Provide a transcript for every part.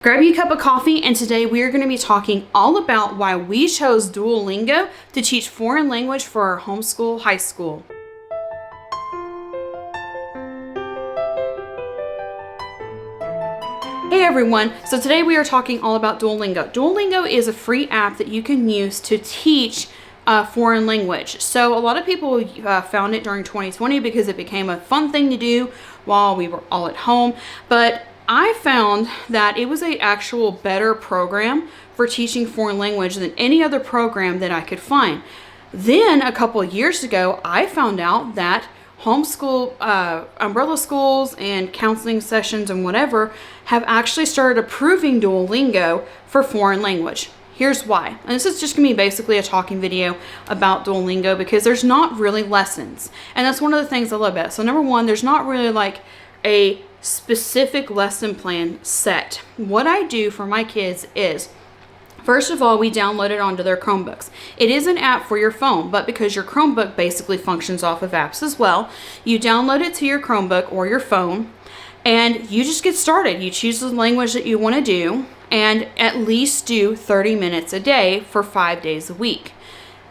Grab you a cup of coffee, and today we are going to be talking all about why we chose Duolingo to teach foreign language for our homeschool high school. Hey everyone, so today we are talking all about Duolingo. Duolingo is a free app that you can use to teach foreign language. So a lot of people found it during 2020 because it became a fun thing to do while we were all at home, but I found that it was an actual better program for teaching foreign language than any other program that I could find. Then a couple of years ago, I found out that homeschool, umbrella schools and counseling sessions and whatever have actually started approving Duolingo for foreign language. Here's why. And this is just gonna be basically a talking video about Duolingo because there's not really lessons. And that's one of the things I love about it. So number one, there's not really like a specific lesson plan set. What I do for my kids is, first of all, we download it onto their Chromebooks. It is an app for your phone, but because your Chromebook basically functions off of apps as well, you download it to your Chromebook or your phone, and you just get started. You choose the language that you want to do, and at least do 30 minutes a day for 5 days a week.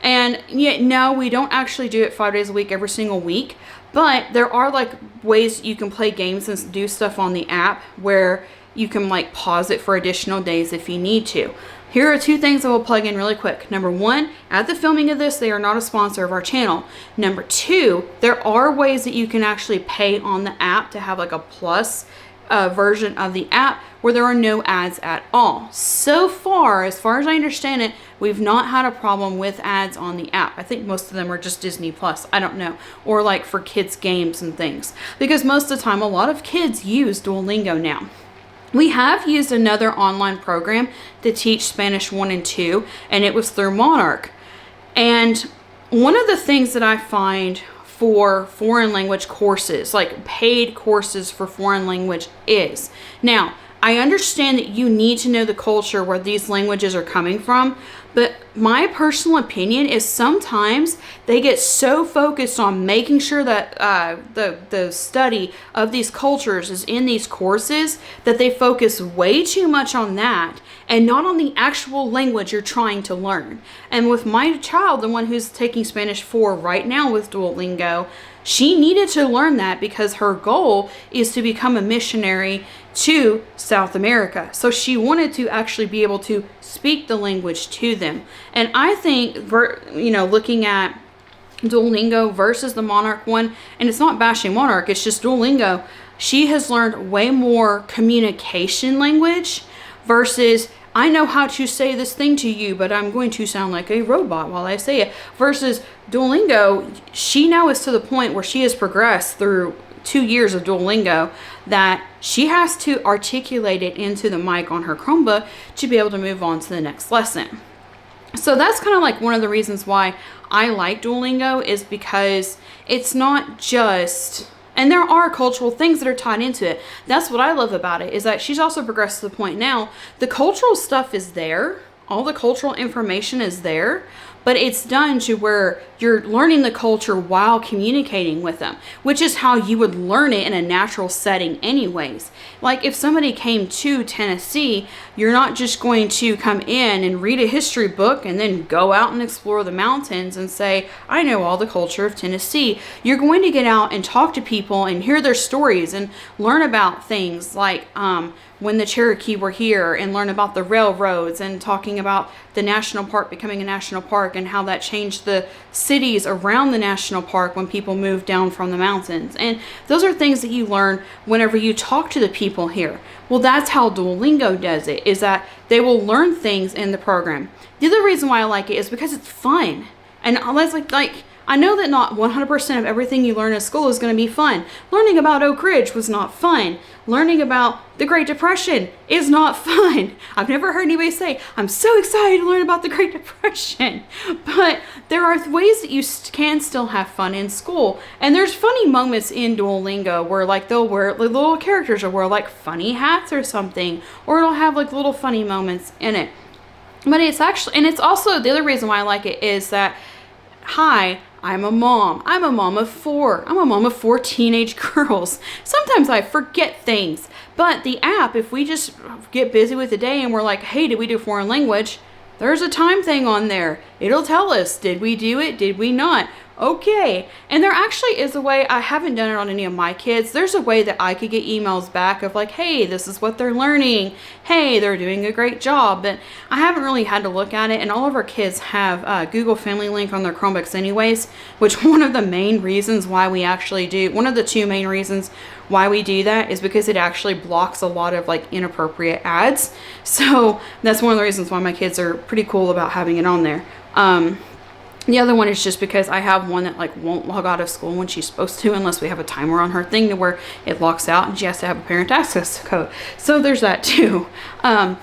And yet, no, we don't actually do it 5 days a week every single week, but there are like ways you can play games and do stuff on the app where you can like pause it for additional days if you need to. Here are two things that we'll plug in really quick. Number one, at the filming of this, they are not a sponsor of our channel. Number two, there are ways that you can actually pay on the app to have like a plus version of the app where there are no ads at all. So far as I understand it, we've not had a problem with ads on the app. I think most of them are just Disney Plus. I don't know. Or like for kids games and things. Because most of the time, a lot of kids use Duolingo now. We have used another online program to teach Spanish 1 and 2, and it was through Monarch. And one of the things that I find for foreign language courses, like paid courses for foreign language is, now, I understand that you need to know the culture where these languages are coming from, but my personal opinion is sometimes they get so focused on making sure that the study of these cultures is in these courses that they focus way too much on that and not on the actual language you're trying to learn. And with my child, the one who's taking Spanish 4 right now with Duolingo, she needed to learn that because her goal is to become a missionary to South America. So she wanted to actually be able to speak the language to them. And I think, looking at Duolingo versus the Monarch one, and it's not bashing Monarch, it's just Duolingo, she has learned way more communication language versus I know how to say this thing to you, but I'm going to sound like a robot while I say it. Versus Duolingo, she now is to the point where she has progressed through 2 years of Duolingo that she has to articulate it into the mic on her Chromebook to be able to move on to the next lesson. So that's kind of like one of the reasons why I like Duolingo, is because it's not just... And there are cultural things that are tied into it. That's what I love about it, is that she's also progressed to the point now, the cultural stuff is there, all the cultural information is there, but it's done to where you're learning the culture while communicating with them, which is how you would learn it in a natural setting anyways. Like if somebody came to Tennessee, you're not just going to come in and read a history book and then go out and explore the mountains and say, I know all the culture of Tennessee. You're going to get out and talk to people and hear their stories and learn about things like when the Cherokee were here, and learn about the railroads and talking about the national park becoming a national park and how that changed the cities around the national park when people moved down from the mountains. And those are things that you learn whenever you talk to the people here. Well, that's how Duolingo does it, is that they will learn things in the program. The other reason why I like it is because it's fun. And like I know that not 100% of everything you learn in school is going to be fun. Learning about Oak Ridge was not fun. Learning about the Great Depression is not fun. I've never heard anybody say, I'm so excited to learn about the Great Depression. But there are ways that you can still have fun in school. And there's funny moments in Duolingo where like they'll wear, like, little characters will wear like funny hats or something. Or it'll have like little funny moments in it. But it's actually, and it's also, the other reason why I like it is that, hi, I'm a mom. I'm a mom of 4. I'm a mom of 4 teenage girls. Sometimes I forget things. But the app, if we just get busy with the day and we're like, hey, did we do foreign language? There's a time thing on there. It'll tell us, did we do it? Did we not? Okay. And there actually is a way, I haven't done it on any of my kids. There's a way that I could get emails back of like, hey, this is what they're learning. Hey, they're doing a great job. But I haven't really had to look at it. And all of our kids have Google Family Link on their Chromebooks anyways, which one of the main reasons why we actually do, one of the 2 main reasons why we do that is because it actually blocks a lot of like inappropriate ads. So that's one of the reasons why my kids are pretty cool about having it on there. The other one is just because I have one that like won't log out of school when she's supposed to unless we have a timer on her thing to where it locks out and she has to have a parent access code. So there's that too. With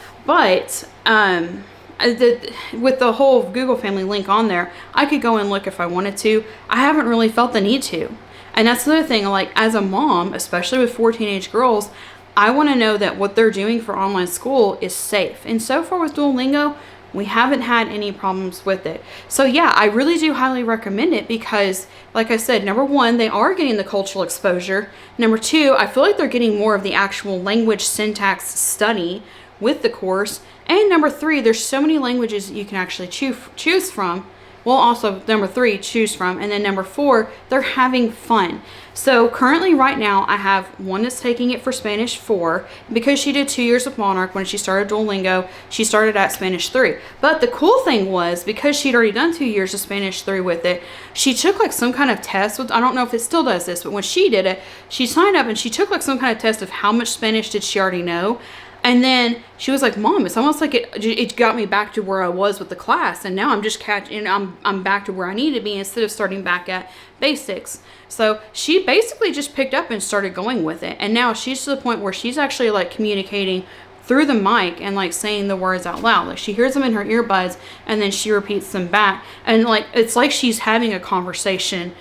the whole Google Family Link on there, I could go and look if I wanted to. I haven't really felt the need to. And that's the other thing, like as a mom, especially with 4 teenage girls, I want to know that what they're doing for online school is safe. And so far with Duolingo, we haven't had any problems with it. So yeah, I really do highly recommend it because, like I said, number 1, they are getting the cultural exposure. Number 2, I feel like they're getting more of the actual language syntax study with the course. And number 3, there's so many languages that you can actually choose from. Well, also number 3, choose from. And then number 4, they're having fun. So currently right now I have one that's taking it for Spanish 4 because she did 2 years of Monarch. When she started Duolingo, she started at Spanish 3. But the cool thing was because she'd already done 2 years of Spanish 3 with it, she took like some kind of test with, I don't know if it still does this, but when she did it, she signed up and she took like some kind of test of how much Spanish did she already know. And then she was like, Mom, it's almost like it got me back to where I was with the class. And now I'm just I'm back to where I need to be instead of starting back at basics. So she basically just picked up and started going with it. And now she's to the point where she's actually like communicating through the mic and like saying the words out loud. Like she hears them in her earbuds and then she repeats them back. And like, it's like she's having a conversation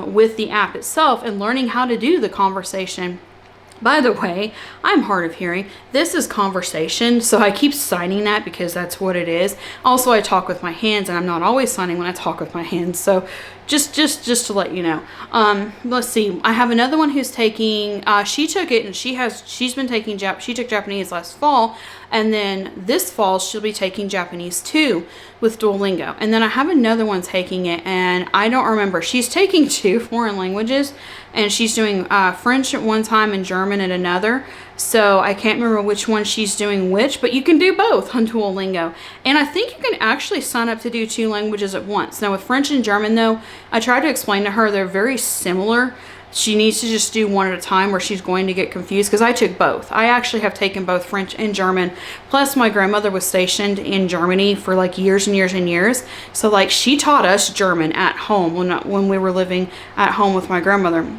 with the app itself and learning how to do the conversation. By the way, I'm hard of hearing. This is conversation, so I keep signing that because that's what it is. Also, I talk with my hands, and I'm not always signing when I talk with my hands. So, just to let you know. Let's see. I have another one who's taking. She took it, and she's been taking She took Japanese last fall, and then this fall she'll be taking Japanese too with Duolingo. And then I have another one taking it, and I don't remember. She's taking 2 foreign languages, and she's doing French at one time and German at another. So I can't remember which one she's doing which, but you can do both on Duolingo. And I think you can actually sign up to do 2 languages at once. Now with French and German though, I tried to explain to her they're very similar. She needs to just do one at a time or she's going to get confused because I took both. I actually have taken both French and German. Plus my grandmother was stationed in Germany for like years and years and years. So like she taught us German at home when we were living at home with my grandmother.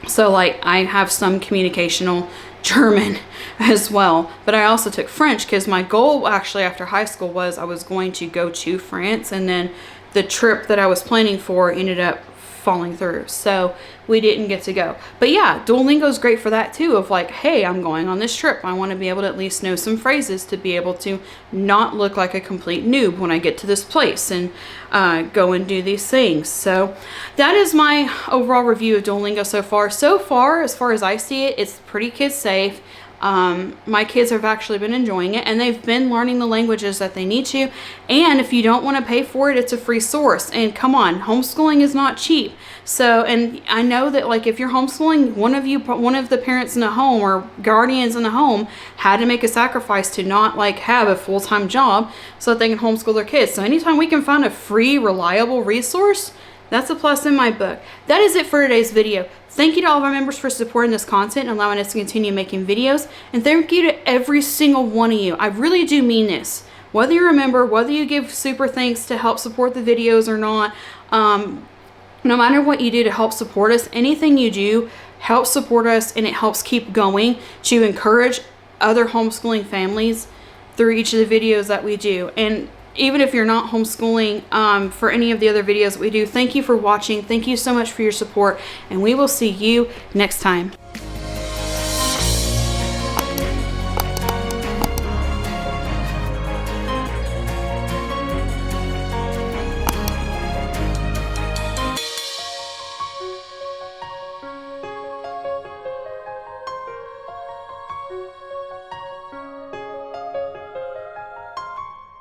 So like I have some communicational German as well, but I also took French because my goal actually after high school was I was going to go to France, and then the trip that I was planning for ended up falling through, so we didn't get to go. But yeah, Duolingo is great for that too, of like, hey, I'm going on this trip, I want to be able to at least know some phrases to be able to not look like a complete noob when I get to this place and go and do these things. So that is my overall review of Duolingo so far. As far as I see it, it's pretty kid safe. My kids have actually been enjoying it, and they've been learning the languages that they need to. And if you don't want to pay for it, it's a free source. And come on, homeschooling is not cheap. So, and I know that like if you're homeschooling, one of the parents in the home or guardians in the home had to make a sacrifice to not like have a full-time job so that they can homeschool their kids. So anytime we can find a free, reliable resource, that's a plus in my book. That is it for today's video. Thank you to all of our members for supporting this content and allowing us to continue making videos. And thank you to every single one of you. I really do mean this. Whether you're a member, whether you give super thanks to help support the videos or not, no matter what you do to help support us, anything you do helps support us, and it helps keep going to encourage other homeschooling families through each of the videos that we do. And even if you're not homeschooling, for any of the other videos that we do, thank you for watching. Thank you so much for your support, and we will see you next time.